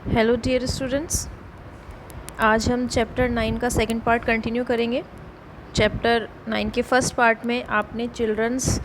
Hello dear students, आज हम chapter 9 का सेकंड पार्ट कंटिन्यू करेंगे। चैप्टर 9 के फर्स्ट पार्ट में आपने चिल्ड्रंस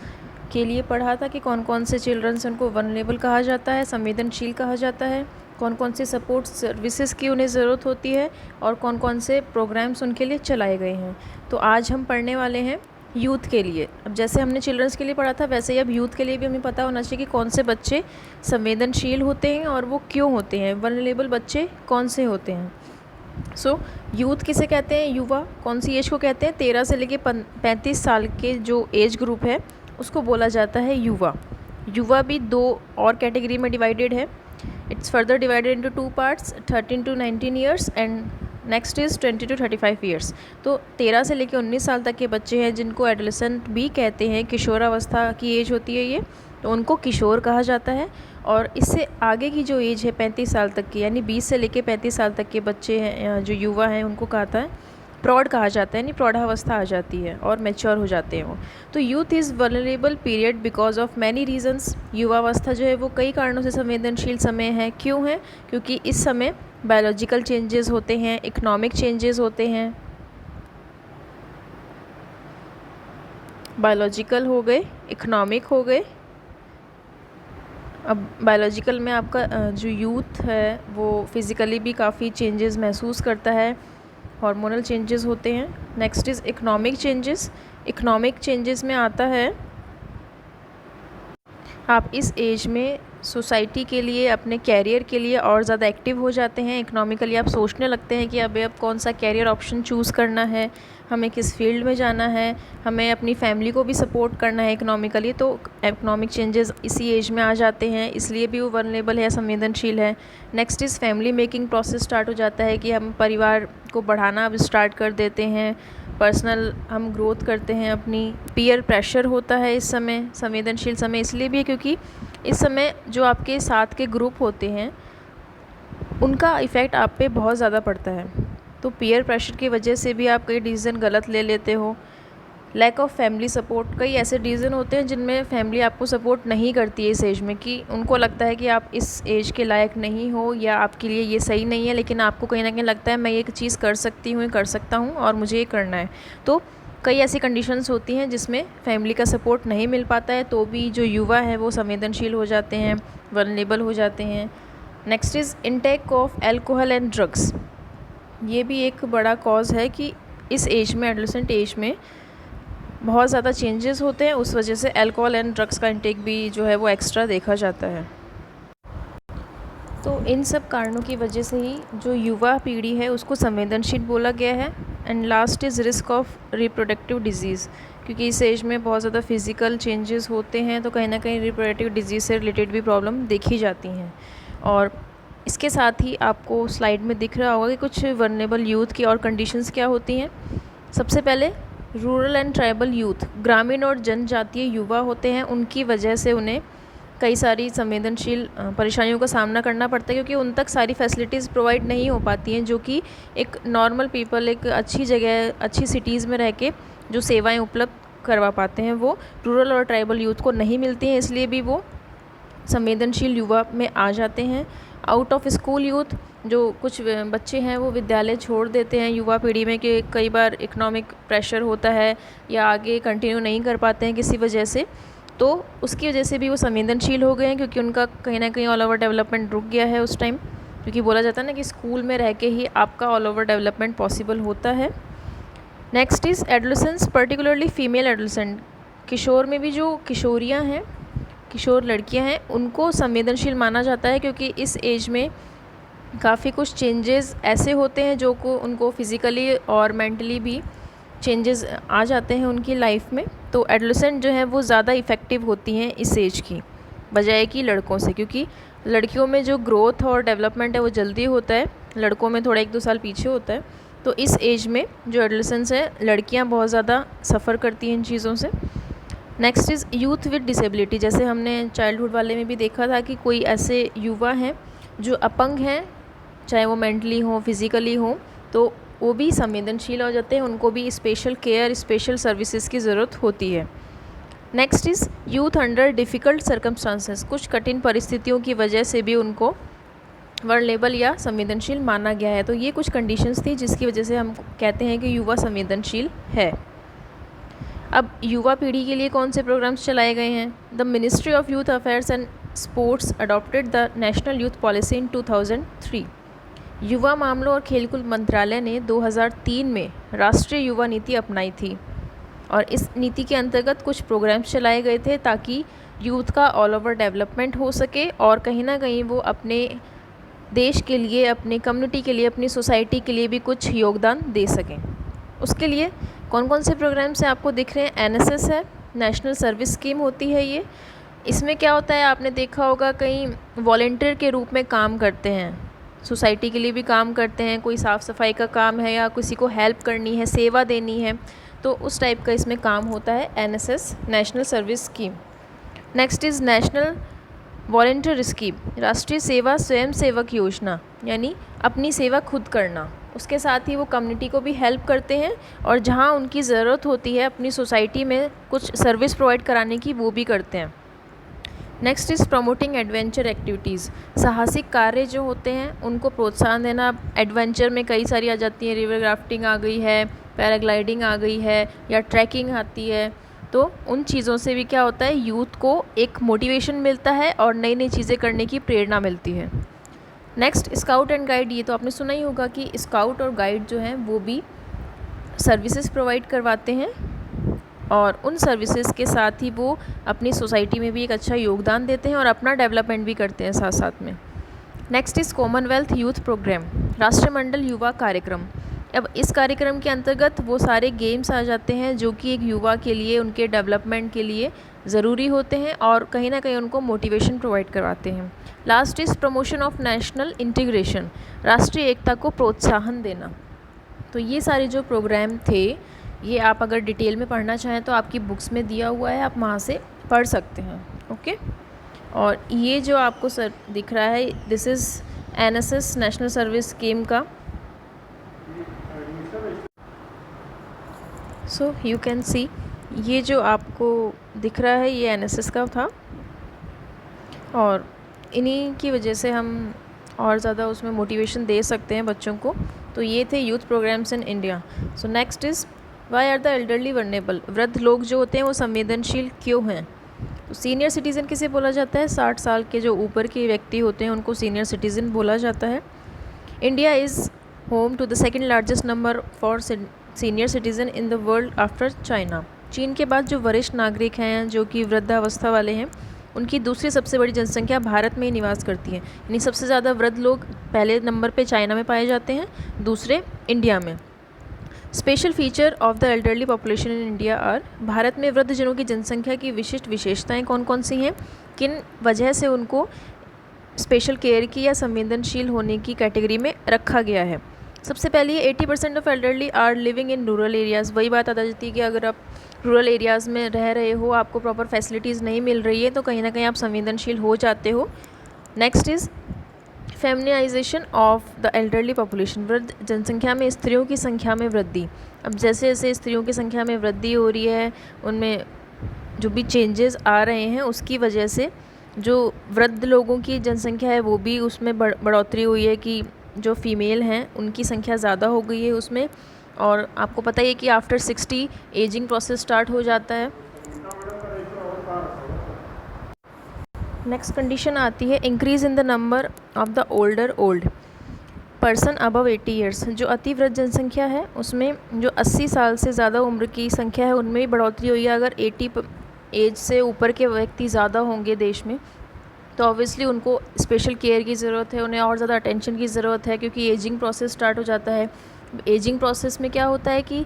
के लिए पढ़ा था कि कौन कौन से चिल्ड्रंस उनको वल्नरेबल कहा जाता है, संवेदनशील कहा जाता है, कौन कौन से सपोर्ट सर्विसेज की उन्हें ज़रूरत होती है और कौन कौन से प्रोग्राम्स उनके लिए चलाए गए हैं। तो आज हम पढ़ने वाले हैं यूथ के लिए। अब जैसे हमने चिल्ड्रंस के लिए पढ़ा था वैसे ही अब यूथ के लिए भी हमें पता होना चाहिए कि कौन से बच्चे संवेदनशील होते हैं और वो क्यों होते हैं, वल्नरेबल बच्चे कौन से होते हैं। सो यूथ किसे कहते हैं? युवा कौन सी एज को कहते हैं? 13 से लेके 35 साल के जो एज ग्रुप है उसको बोला जाता है युवा। युवा भी दो और कैटेगरी में डिवाइडेड है। It's further divided into two parts, 13 to 19 years and next is 20 to 35 years. तो 13 से लेकर 19 साल तक के बच्चे हैं जिनको एडोलेसेंट भी कहते हैं, किशोरावस्था की एज होती है ये, तो उनको किशोर कहा जाता है। और इससे आगे की जो एज है 35 साल तक की, यानी 20 से लेकर 35 साल तक के बच्चे हैं जो युवा हैं उनको कहता है प्रौढ़ कहा जाता है, यानी प्रौढ़ावस्था आ जाती है और मैच्योर हो जाते हैं वो। तो youth is vulnerable period because of many reasons. युवावस्था जो है वो कई कारणों से संवेदनशील समय है। क्यों है? क्योंकि इस समय बायोलॉजिकल चेंजेस होते हैं, इकोनॉमिक चेंजेस होते हैं, बायोलॉजिकल हो गए, इकोनॉमिक हो गए। अब बायोलॉजिकल में आपका जो यूथ है वो फिज़िकली भी काफ़ी चेंजेस महसूस करता है, हार्मोनल चेंजेस होते हैं। Next is economic changes. Economic changes में आता है आप इस एज में सोसाइटी के लिए, अपने कैरियर के लिए और ज़्यादा एक्टिव हो जाते हैं। इकोनॉमिकली आप सोचने लगते हैं कि अब कौन सा कैरियर ऑप्शन चूज़ करना है, हमें किस फील्ड में जाना है, हमें अपनी फैमिली को भी सपोर्ट करना है इकोनॉमिकली। तो इकोनॉमिक चेंजेस इसी एज में आ जाते हैं, इसलिए भी वो वल्नरेबल है, संवेदनशील है। Next is family making process start हो जाता है कि हम परिवार को बढ़ाना अब स्टार्ट कर देते हैं, पर्सनल हम ग्रोथ करते हैं अपनी। पीयर प्रेशर होता है इस समय, संवेदनशील समय इसलिए भी है क्योंकि इस समय जो आपके साथ के ग्रुप होते हैं उनका इफ़ेक्ट आप पे बहुत ज़्यादा पड़ता है। तो पीयर प्रेशर की वजह से भी आप कई डिसीज़न गलत ले लेते हो। लैक ऑफ फैमिली सपोर्ट, कई ऐसे डिसीज़न होते हैं जिनमें फैमिली आपको सपोर्ट नहीं करती है इस एज में, कि उनको लगता है कि आप इस एज के लायक नहीं हो या आपके लिए ये सही नहीं है, लेकिन आपको कहीं ना कहीं लगता है मैं ये चीज़ कर सकती हूँ, कर सकता हूँ और मुझे ये करना है। तो कई ऐसी कंडीशंस होती हैं जिसमें फैमिली का सपोर्ट नहीं मिल पाता है, तो भी जो युवा है वो संवेदनशील हो जाते हैं, वल्नरेबल हो जाते हैं। Next is intake of alcohol and drugs. ये भी एक बड़ा कॉज है कि इस एज में, एडोलेसेंट एज में बहुत ज़्यादा चेंजेस होते हैं, उस वजह से अल्कोहल एंड ड्रग्स का इंटेक भी जो है वो एक्स्ट्रा देखा जाता है। तो इन सब कारणों की वजह से ही जो युवा पीढ़ी है उसको संवेदनशील बोला गया है। And last is risk of reproductive disease, क्योंकि इस एज में बहुत ज़्यादा फिज़िकल चेंजेस होते हैं, तो कहीं ना कहीं रिप्रोडक्टिव डिजीज़ से रिलेटेड भी प्रॉब्लम देखी जाती हैं। और इसके साथ ही आपको स्लाइड में दिख रहा होगा कि कुछ वल्नरेबल यूथ की और कंडीशंस क्या होती हैं। सबसे पहले रूरल एंड ट्राइबल यूथ, ग्रामीण और जनजातीय युवा होते हैं, उनकी वजह से उन्हें कई सारी संवेदनशील परेशानियों का सामना करना पड़ता है, क्योंकि उन तक सारी फैसिलिटीज़ प्रोवाइड नहीं हो पाती हैं जो कि एक नॉर्मल पीपल एक अच्छी जगह, अच्छी सिटीज़ में रह के जो सेवाएं उपलब्ध करवा पाते हैं वो रूरल और ट्राइबल यूथ को नहीं मिलती हैं, इसलिए भी वो संवेदनशील युवा में आ जाते हैं। आउट ऑफ स्कूल यूथ, जो कुछ बच्चे हैं वो विद्यालय छोड़ देते हैं युवा पीढ़ी में कि कई बार इकोनॉमिक प्रेशर होता है या आगे कंटिन्यू नहीं कर पाते हैं किसी वजह से, तो उसकी वजह से भी वो संवेदनशील हो गए हैं, क्योंकि उनका कहीं ना कहीं ऑल ओवर डेवलपमेंट रुक गया है उस टाइम। क्योंकि बोला जाता है ना कि स्कूल में रह के ही आपका ऑल ओवर डेवलपमेंट पॉसिबल होता है। Next is adolescence, particularly female adolescent. किशोर में भी जो किशोरियाँ हैं, किशोर लड़कियां हैं, उनको संवेदनशील माना जाता है, क्योंकि इस एज में काफ़ी कुछ चेंजेस ऐसे होते हैं जो को उनको फिज़िकली और मेंटली भी चेंजेस आ जाते हैं उनकी लाइफ में। तो एडोलेसेंट जो है वो ज़्यादा इफ़ेक्टिव होती हैं इस एज की बजाय कि लड़कों से, क्योंकि लड़कियों में जो ग्रोथ और डेवलपमेंट है वो जल्दी होता है, लड़कों में थोड़ा 1-2 साल पीछे होता है। तो इस एज में जो एडोलेसेंस है, लड़कियाँ बहुत ज़्यादा सफ़र करती हैं इन चीज़ों से। Next is youth with disability. जैसे हमने चाइल्डहुड वाले में भी देखा था कि कोई ऐसे युवा हैं जो अपंग हैं, चाहे वो मेंटली हो, फिज़िकली हो, तो वो भी संवेदनशील हो जाते हैं, उनको भी स्पेशल केयर, स्पेशल सर्विसेज की ज़रूरत होती है। Next is youth under difficult circumstances. कुछ कठिन परिस्थितियों की वजह से भी उनको वर्नेबल या संवेदनशील माना गया है। तो ये कुछ कंडीशंस थी जिसकी वजह से हम कहते हैं कि युवा संवेदनशील है। अब युवा पीढ़ी के लिए कौन से प्रोग्राम्स चलाए गए हैं? The ministry of youth affairs and sports adopted the national youth policy in 2003। युवा मामलों और खेलकूद मंत्रालय ने 2003 में राष्ट्रीय युवा नीति अपनाई थी और इस नीति के अंतर्गत कुछ प्रोग्राम्स चलाए गए थे ताकि यूथ का ऑल ओवर डेवलपमेंट हो सके और कहीं ना कहीं वो अपने देश के लिए, अपनी कम्युनिटी के लिए, अपनी सोसाइटी के लिए भी कुछ योगदान दे सकें। उसके लिए कौन कौन से प्रोग्राम्स हैं आपको दिख रहे हैं? एनएसएस है, नेशनल सर्विस स्कीम होती है ये। इसमें क्या होता है, आपने देखा होगा कहीं वॉलेंटियर के रूप में काम करते हैं, सोसाइटी के लिए भी काम करते हैं, कोई साफ़ सफाई का काम है या किसी को हेल्प करनी है, सेवा देनी है, तो उस टाइप का इसमें काम होता है NSS, national service scheme. Next is national volunteer scheme, राष्ट्रीय सेवा स्वयं सेवक योजना, यानी अपनी सेवा खुद करना। उसके साथ ही वो कम्युनिटी को भी हेल्प करते हैं और जहाँ उनकी ज़रूरत होती है अपनी सोसाइटी में कुछ सर्विस प्रोवाइड कराने की, वो भी करते हैं। Next is promoting adventure activities, साहसिक कार्य जो होते हैं उनको प्रोत्साहन देना। एडवेंचर में कई सारी आ जाती हैं, रिवर राफ्टिंग आ गई है, पैराग्लाइडिंग आ गई है या ट्रैकिंग आती है। तो उन चीज़ों से भी क्या होता है, यूथ को एक मोटिवेशन मिलता है और नई नई चीज़ें करने की प्रेरणा मिलती है। नेक्स्ट स्काउट एंड गाइड, ये तो आपने सुना ही होगा कि स्काउट और गाइड जो हैं वो भी सर्विसेज प्रोवाइड करवाते हैं और उन सर्विसेज के साथ ही वो अपनी सोसाइटी में भी एक अच्छा योगदान देते हैं और अपना डेवलपमेंट भी करते हैं साथ साथ में। Next is Commonwealth youth program, राष्ट्रमंडल युवा कार्यक्रम। अब इस कार्यक्रम के अंतर्गत वो सारे गेम्स आ जाते हैं जो कि एक युवा के लिए, उनके डेवलपमेंट के लिए ज़रूरी होते हैं और कहीं ना कहीं उनको मोटिवेशन प्रोवाइड करवाते हैं। Last is promotion of national integration, राष्ट्रीय एकता को प्रोत्साहन देना। तो ये सारे जो प्रोग्राम थे, ये आप अगर डिटेल में पढ़ना चाहें तो आपकी बुक्स में दिया हुआ है, आप वहाँ से पढ़ सकते हैं। ओके, और ये जो आपको सर दिख रहा है, this is NSS, national service scheme का। सो यू कैन सी, ये जो आपको दिख रहा है ये एनएसएस का था और इन्हीं की वजह से हम और ज़्यादा उसमें मोटिवेशन दे सकते हैं बच्चों को। तो ये थे youth programs in India. So next is why are the elderly vulnerable, वृद्ध लोग जो होते हैं वो संवेदनशील क्यों हैं? तो सीनियर सिटीज़न किसे बोला जाता है? 60 साल के जो ऊपर के व्यक्ति होते हैं उनको सीनियर सिटीज़न बोला जाता है। India is home to the second largest number for senior citizen in the world after China. चीन के बाद जो वरिष्ठ नागरिक हैं जो कि वृद्धावस्था वाले हैं, उनकी दूसरी सबसे बड़ी जनसंख्या भारत में ही निवास करती है। यानी सबसे ज़्यादा वृद्ध लोग पहले नंबर पे चाइना में पाए जाते हैं, दूसरे इंडिया में। Special feature of the elderly population in India are, Bharat में वृद्धजनों की जनसंख्या की विशिष्ट विशेषताएं कौन कौन सी हैं, किन वजह से उनको स्पेशल केयर की या संवेदनशील होने की कैटेगरी में रखा गया है? सबसे पहले 80% of elderly are living in rural areas. वही बात आ जाती है कि अगर आप रूरल एरियाज़ में रह रहे हो, आपको प्रॉपर फैसिलिटीज़ नहीं मिल रही है, तो कहीं ना कहीं आप संवेदनशील हो जाते हो। Next is feminization of the elderly population, वृद्ध जनसंख्या में स्त्रियों की संख्या में वृद्धि। अब जैसे जैसे स्त्रियों की संख्या में वृद्धि हो रही है, उनमें जो भी चेंजेस आ रहे हैं, उसकी वजह से जो वृद्ध लोगों की जनसंख्या है वो भी उसमें बढ़ोतरी हुई है कि जो फीमेल हैं उनकी संख्या ज़्यादा हो गई है उसमें। और आपको पता ही है कि आफ्टर 60 एजिंग प्रोसेस स्टार्ट हो जाता है। नेक्स्ट कंडीशन आती है increase in the number of the old person above 80 years. जो अति वृद्ध जनसंख्या है उसमें जो 80 साल से ज़्यादा उम्र की संख्या है उनमें भी बढ़ोतरी हुई है। अगर 80 एज से ऊपर के व्यक्ति ज़्यादा होंगे देश में तो ऑब्वियसली उनको स्पेशल केयर की ज़रूरत है, उन्हें और ज़्यादा अटेंशन की ज़रूरत है, क्योंकि एजिंग प्रोसेस स्टार्ट हो जाता है। एजिंग प्रोसेस में क्या होता है कि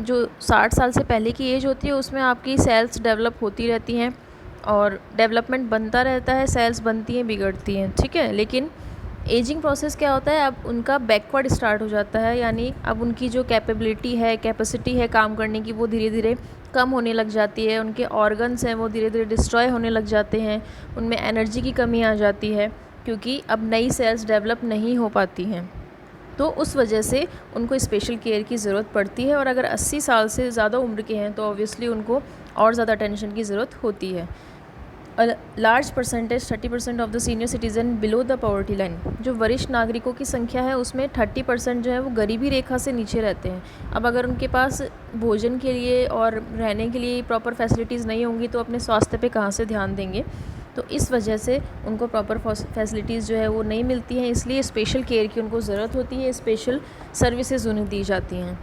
जो 60 साल से पहले की एज होती है उसमें आपकी सेल्स डेवलप होती रहती हैं और डेवलपमेंट बनता रहता है, सेल्स बनती हैं, बिगड़ती हैं, ठीक है। लेकिन एजिंग प्रोसेस क्या होता है, अब उनका बैकवर्ड स्टार्ट हो जाता है, यानी अब उनकी जो कैपेबिलिटी है, कैपेसिटी है काम करने की, वो धीरे धीरे कम होने लग जाती है। उनके ऑर्गन्स हैं वो धीरे धीरे डिस्ट्रॉय होने लग जाते हैं, उनमें एनर्जी की कमी आ जाती है क्योंकि अब नई सेल्स डेवलप नहीं हो पाती हैं। तो उस वजह से उनको स्पेशल केयर की ज़रूरत पड़ती है। और अगर 80 साल से ज़्यादा उम्र के हैं तो ऑब्वियसली उनको और ज़्यादा अटेंशन की ज़रूरत होती है। Large percentage 30% of the senior citizen below the poverty line. जो वरिष्ठ नागरिकों की संख्या है उसमें 30% जो है वो गरीबी रेखा से नीचे रहते हैं। अब अगर उनके पास भोजन के लिए और रहने के लिए प्रॉपर फैसिलिटीज़ नहीं होंगी तो अपने स्वास्थ्य पे कहाँ से ध्यान देंगे। तो इस वजह से उनको प्रॉपर फैसिलिटीज़ जो है वो नहीं मिलती हैं, इसलिए स्पेशल केयर की उनको ज़रूरत होती है, स्पेशल सर्विसेज उन्हें दी जाती हैं।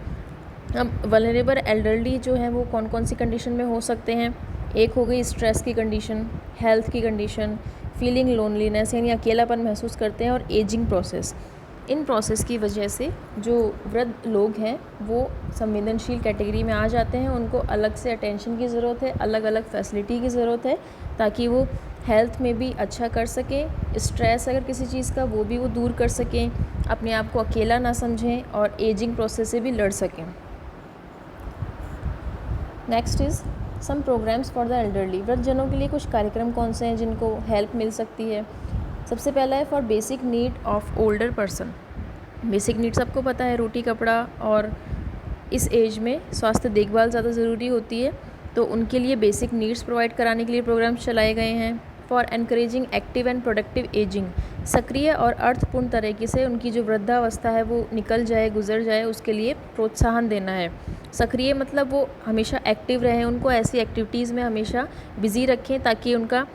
अब वल्नरेबल एल्डरली जो है वो कौन कौन सी कंडीशन में हो सकते हैं। एक हो गई स्ट्रेस की कंडीशन, हेल्थ की कंडीशन, फीलिंग लोनलीनेस यानी अकेलापन महसूस करते हैं, और एजिंग प्रोसेस। इन प्रोसेस की वजह से जो वृद्ध लोग हैं वो संवेदनशील कैटेगरी में आ जाते हैं। उनको अलग से अटेंशन की ज़रूरत है, अलग अलग फैसिलिटी की ज़रूरत है, ताकि वो हेल्थ में भी अच्छा कर सकें, स्ट्रेस अगर किसी चीज़ का वो भी वो दूर कर सकें, अपने आप को अकेला ना समझें और एजिंग प्रोसेस से भी लड़ सकें। Next is some programs for the elderly. वृद्धजनों के लिए कुछ कार्यक्रम कौन से हैं जिनको हेल्प मिल सकती है। सबसे पहला है for basic need of older person. Basic need सबको पता है, रोटी कपड़ा, और इस एज में स्वास्थ्य देखभाल ज़्यादा ज़रूरी होती है, तो उनके लिए बेसिक नीड्स प्रोवाइड कराने के लिए प्रोग्राम्स चलाए गए हैं। For encouraging active and productive ageing, सक्रिय और अर्थपूर्ण तरीके से उनकी जो वृद्धावस्था है वो निकल जाए, गुजर जाए, उसके लिए प्रोत्साहन देना है। सक्रिय मतलब वो हमेशा एक्टिव रहें, उनको ऐसी एक्टिविटीज़ में हमेशा बिज़ी रखें ताकि उनका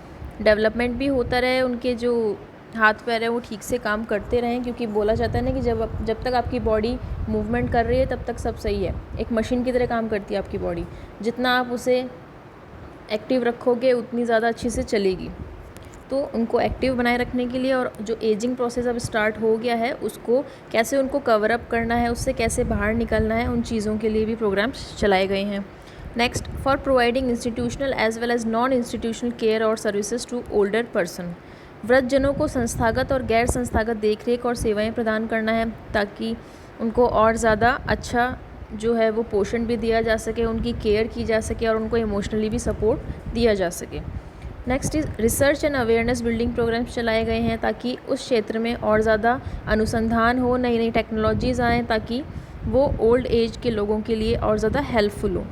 डेवलपमेंट भी होता रहे, उनके जो हाथ पैर है वो ठीक से काम करते रहें, क्योंकि बोला जाता है ना कि जब तक आपकी बॉडी मूवमेंट कर रही है तब तक सब सही है। एक मशीन की तरह काम करती है आपकी बॉडी, जितना आप उसे एक्टिव रखोगे उतनी ज़्यादा अच्छे से चलेगी। तो उनको एक्टिव बनाए रखने के लिए, और जो एजिंग प्रोसेस अब स्टार्ट हो गया है उसको कैसे उनको कवर अप करना है, उससे कैसे बाहर निकलना है, उन चीज़ों के लिए भी प्रोग्राम्स चलाए गए हैं। Next, for providing institutional as well as non institutional care और सर्विसेज टू ओल्डर पर्सन। वृद्धजनों को संस्थागत और गैर संस्थागत देखरेख और सेवाएं प्रदान करना है, ताकि उनको और ज़्यादा अच्छा जो है वो पोषण भी दिया जा सके, उनकी केयर की जा सके और उनको इमोशनली भी सपोर्ट दिया जा सके। Next is research and awareness building programs चलाए गए हैं, ताकि उस क्षेत्र में और ज़्यादा अनुसंधान हो, नई नई टेक्नोलॉजीज़ आएँ, ताकि वो ओल्ड एज के लोगों के लिए और ज़्यादा हेल्पफुल हो।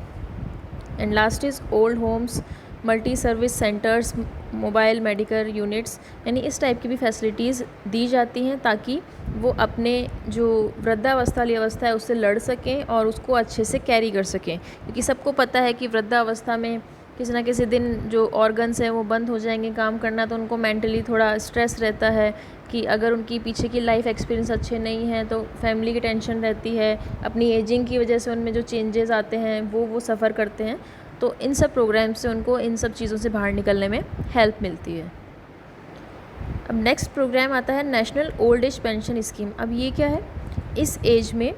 And last is old Holmes, multi service centres, mobile medical units, यानी इस टाइप की भी फैसिलिटीज़ दी जाती हैं ताकि वो अपने जो वृद्धावस्था वाली अवस्था है उससे लड़ सकें और उसको अच्छे से कैरी कर सकें, क्योंकि सबको पता है कि वृद्धावस्था में किसी ना किसी दिन जो ऑर्गन्स हैं वो बंद हो जाएंगे काम करना, तो उनको मेंटली थोड़ा स्ट्रेस रहता है कि अगर उनकी पीछे की लाइफ एक्सपीरियंस अच्छे नहीं हैं तो फैमिली की टेंशन रहती है, अपनी एजिंग की वजह से उनमें जो चेंजेस आते हैं वो सफ़र करते हैं। तो इन सब प्रोग्राम से उनको इन सब चीज़ों से बाहर निकलने में हेल्प मिलती है। अब नेक्स्ट प्रोग्राम आता है national old age pension scheme. अब ये क्या है, इस एज में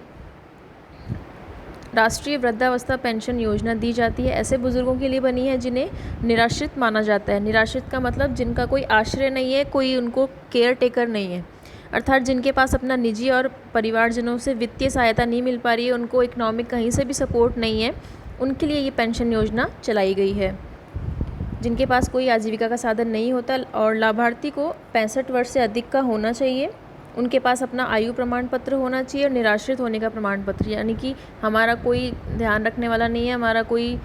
राष्ट्रीय वृद्धावस्था पेंशन योजना दी जाती है। ऐसे बुज़ुर्गों के लिए बनी है जिन्हें निराश्रित माना जाता है। निराश्रित का मतलब जिनका कोई आश्रय नहीं है, कोई उनको केयर टेकर नहीं है, अर्थात जिनके पास अपना निजी और परिवारजनों से वित्तीय सहायता नहीं मिल पा रही है, उनको इकोनॉमिक कहीं से भी सपोर्ट नहीं है, उनके लिए ये पेंशन योजना चलाई गई है। जिनके पास कोई आजीविका का साधन नहीं होता और लाभार्थी को 65 वर्ष से अधिक का होना चाहिए, उनके पास अपना आयु प्रमाण पत्र होना चाहिए और निराश्रित होने का प्रमाण पत्र, यानी कि हमारा कोई ध्यान रखने वाला नहीं है, हमारा कोई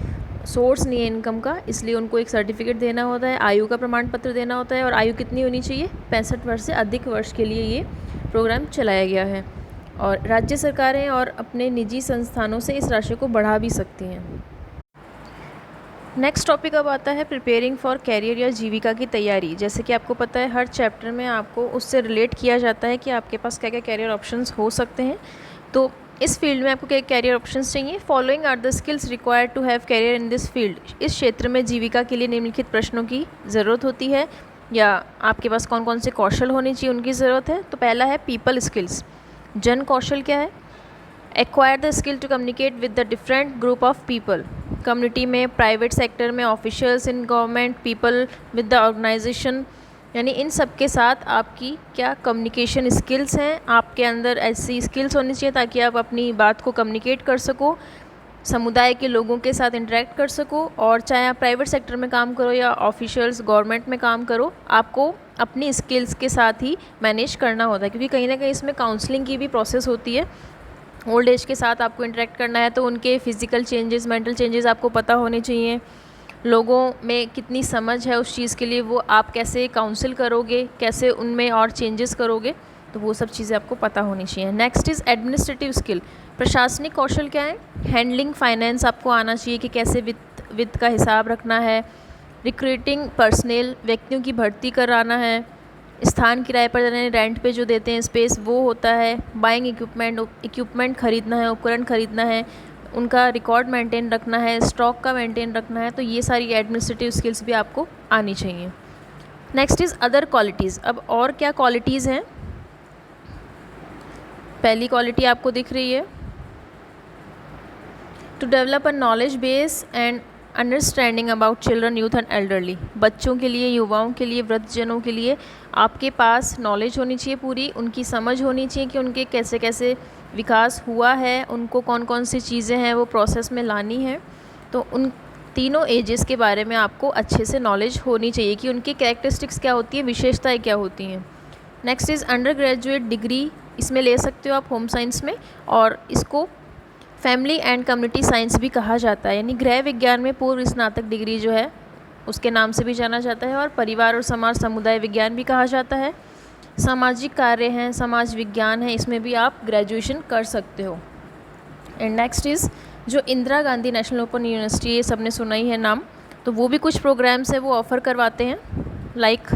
सोर्स नहीं है इनकम का, इसलिए उनको एक सर्टिफिकेट देना होता है, आयु का प्रमाण पत्र देना होता है, और आयु कितनी होनी चाहिए, 65 वर्ष से अधिक वर्ष के लिए ये प्रोग्राम चलाया गया है। और राज्य सरकारें और अपने निजी संस्थानों से इस राशि को बढ़ा भी सकती हैं। नेक्स्ट टॉपिक अब आता है प्रिपेयरिंग फॉर कैरियर या जीविका की तैयारी। जैसे कि आपको पता है हर चैप्टर में आपको उससे रिलेट किया जाता है कि आपके पास क्या क्या कैरियर ऑप्शंस हो सकते हैं। तो इस फील्ड में आपको क्या कैरियर ऑप्शंस चाहिए। Following are the skills required to have career in this field. इस क्षेत्र में जीविका के लिए निम्नलिखित प्रश्नों की ज़रूरत होती है, या आपके पास कौन कौन से कौशल होने चाहिए उनकी ज़रूरत है। तो पहला है पीपल स्किल्स। जन कौशल क्या है, acquire the skill to communicate with the different group of people. Community में, प्राइवेट सेक्टर में, officials in government, people with the organization, यानी इन सब के साथ आपकी क्या कम्युनिकेशन स्किल्स हैं, आपके अंदर ऐसी स्किल्स होनी चाहिए ताकि आप अपनी बात को कम्युनिकेट कर सको, समुदाय के लोगों के साथ इंटरेक्ट कर सको। और चाहे आप प्राइवेट सेक्टर में काम करो या ऑफिशियल्स गवर्नमेंट में काम करो, आपको अपनी स्किल्स के साथ ही मैनेज करना होता है, क्योंकि कहीं ना कहीं इसमें काउंसलिंग की भी प्रोसेस होती है। ओल्ड एज के साथ आपको इंटरेक्ट करना है तो उनके फिज़िकल चेंजेस, मेंटल चेंजेस आपको पता होने चाहिए। लोगों में कितनी समझ है उस चीज़ के लिए, वो आप कैसे काउंसिल करोगे, कैसे उनमें और चेंजेस करोगे, तो वो सब चीज़ें आपको पता होनी चाहिए। Next is administrative skill. प्रशासनिक कौशल क्या है? हैंडलिंग फाइनेंस आपको आना चाहिए कि कैसे वित्त का हिसाब रखना है। रिक्रूटिंग पर्सनल, व्यक्तियों की भर्ती कराना है। स्थान किराए पर यानी रेंट पे जो देते हैं स्पेस, वो होता है। बाइंग इक्विपमेंट खरीदना है, उपकरण खरीदना है, उनका रिकॉर्ड मेंटेन रखना है, स्टॉक का मेंटेन रखना है। तो ये सारी एडमिनिस्ट्रेटिव स्किल्स भी आपको आनी चाहिए। Next is other qualities. अब और क्या क्वालिटीज़ हैं? पहली क्वालिटी आपको दिख रही है, to develop a knowledge base and understanding about children, youth and elderly. बच्चों के लिए, युवाओं के लिए, वृद्धजनों के लिए आपके पास नॉलेज होनी चाहिए पूरी, उनकी समझ होनी चाहिए कि उनके कैसे कैसे विकास हुआ है, उनको कौन कौन सी चीज़ें हैं वो प्रोसेस में लानी है। तो उन तीनों एजेस के बारे में आपको अच्छे से नॉलेज होनी चाहिए कि उनकी कैरेक्टरिस्टिक्स क्या होती हैं, विशेषताएँ क्या होती हैं। Next is under graduate degree, इसमें ले सकते हो आप होम साइंस में, और इसको फैमिली एंड कम्युनिटी साइंस भी कहा जाता है, यानी गृह विज्ञान में पूर्व स्नातक डिग्री जो है उसके नाम से भी जाना जाता है, और परिवार और समाज समुदाय विज्ञान भी कहा जाता है। सामाजिक कार्य हैं, समाज विज्ञान है, इसमें भी आप ग्रेजुएशन कर सकते हो। एंड नेक्स्ट इज़ जो Indira Gandhi national open university, ये सबने सुना ही है नाम, तो वो भी कुछ प्रोग्राम्स है वो ऑफ़र करवाते हैं, लाइक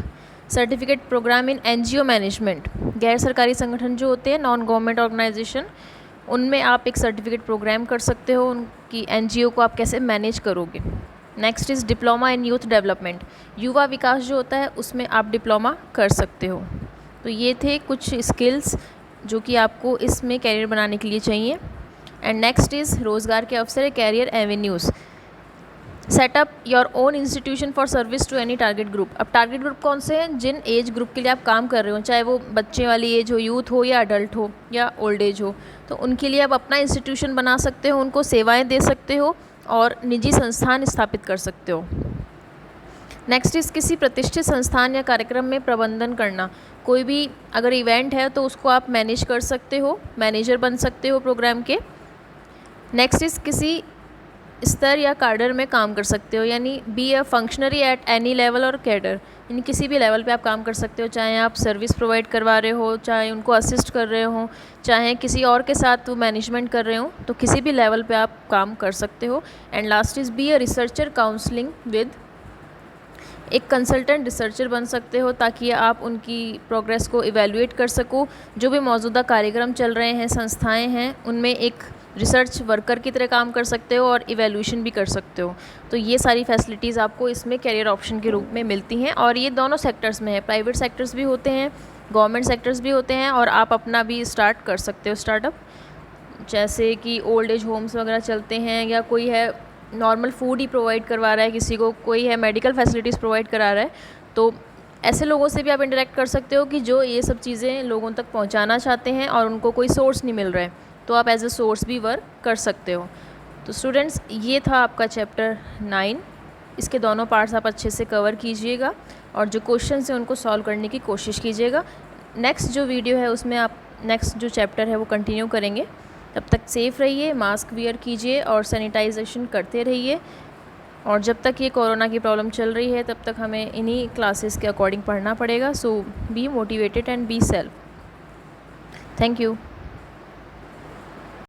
सर्टिफिकेट प्रोग्राम इन एनजीओ मैनेजमेंट। गैर सरकारी संगठन जो होते हैं, नॉन गवर्नमेंट ऑर्गेनाइजेशन, उनमें आप एक सर्टिफिकेट प्रोग्राम कर सकते हो, उनकी एनजीओ को आप कैसे मैनेज करोगे। Next is diploma in youth development, युवा विकास जो होता है उसमें आप डिप्लोमा कर सकते हो। तो ये थे कुछ स्किल्स जो कि आपको इसमें कैरियर बनाने के लिए चाहिए। एंड नेक्स्ट इज़ रोज़गार के अवसर, career avenues. Set up your own institution for service to any target group. अब टारगेट ग्रुप कौन से हैं? जिन एज ग्रुप के लिए आप काम कर रहे हो, चाहे वो बच्चे वाली एज हो, यूथ हो, या अडल्ट हो, या ओल्ड एज हो, तो उनके लिए आप अपना इंस्टीट्यूशन बना सकते हो, उनको सेवाएं दे सकते हो और निजी संस्थान स्थापित कर सकते हो। नेक्स्ट इज़ किसी प्रतिष्ठित संस्थान या कार्यक्रम में प्रबंधन करना। कोई भी अगर इवेंट है तो उसको आप मैनेज कर सकते हो, मैनेजर बन सकते हो प्रोग्राम के। नेक्स्ट इज़ किसी स्तर या कार्डर में काम कर सकते हो, यानी be a functionary at any level और कैडर, यानी किसी भी लेवल पे आप काम कर सकते हो, चाहे आप सर्विस प्रोवाइड करवा रहे हो, चाहे उनको असिस्ट कर रहे हो, चाहे किसी और के साथ मैनेजमेंट कर रहे हो, तो किसी भी लेवल पे आप काम कर सकते हो। And last is be a researcher counselling with, एक कंसल्टेंट रिसर्चर बन सकते हो ताकि आप उनकी प्रोग्रेस को इवेल्युएट कर सको। जो भी मौजूदा कार्यक्रम चल रहे हैं, संस्थाएं हैं, उनमें एक रिसर्च वर्कर की तरह काम कर सकते हो और इवेल्यूशन भी कर सकते हो। तो ये सारी फैसिलिटीज़ आपको इसमें कैरियर ऑप्शन के रूप में मिलती हैं, और ये दोनों सेक्टर्स में है, प्राइवेट सेक्टर्स भी होते हैं, गवर्नमेंट सेक्टर्स भी होते हैं, और आप अपना भी स्टार्ट कर सकते हो स्टार्टअप, जैसे कि ओल्ड एज होम्स वगैरह चलते हैं, या कोई है नॉर्मल फूड ही प्रोवाइड करवा रहा है किसी को, कोई है मेडिकल फैसिलिटीज़ प्रोवाइड करा रहा है। तो ऐसे लोगों से भी आप इंटरेक्ट कर सकते हो कि जो ये सब चीज़ें लोगों तक पहुंचाना चाहते हैं और उनको कोई सोर्स नहीं मिल रहा है, तो आप एज ए सोर्स भी वर्क कर सकते हो। तो स्टूडेंट्स, ये था आपका चैप्टर 9। इसके दोनों पार्ट्स आप अच्छे से कवर कीजिएगा और जो क्वेश्चंस हैं उनको सॉल्व करने की कोशिश कीजिएगा। नेक्स्ट जो वीडियो है उसमें आप नेक्स्ट जो चैप्टर है वो कंटिन्यू करेंगे। तब तक सेफ़ रहिए, मास्क वियर कीजिए और सैनिटाइजेशन करते रहिए। और जब तक ये कोरोना की प्रॉब्लम चल रही है तब तक हमें इन्हीं क्लासेस के अकॉर्डिंग पढ़ना पड़ेगा। So be motivated and be self. Thank you.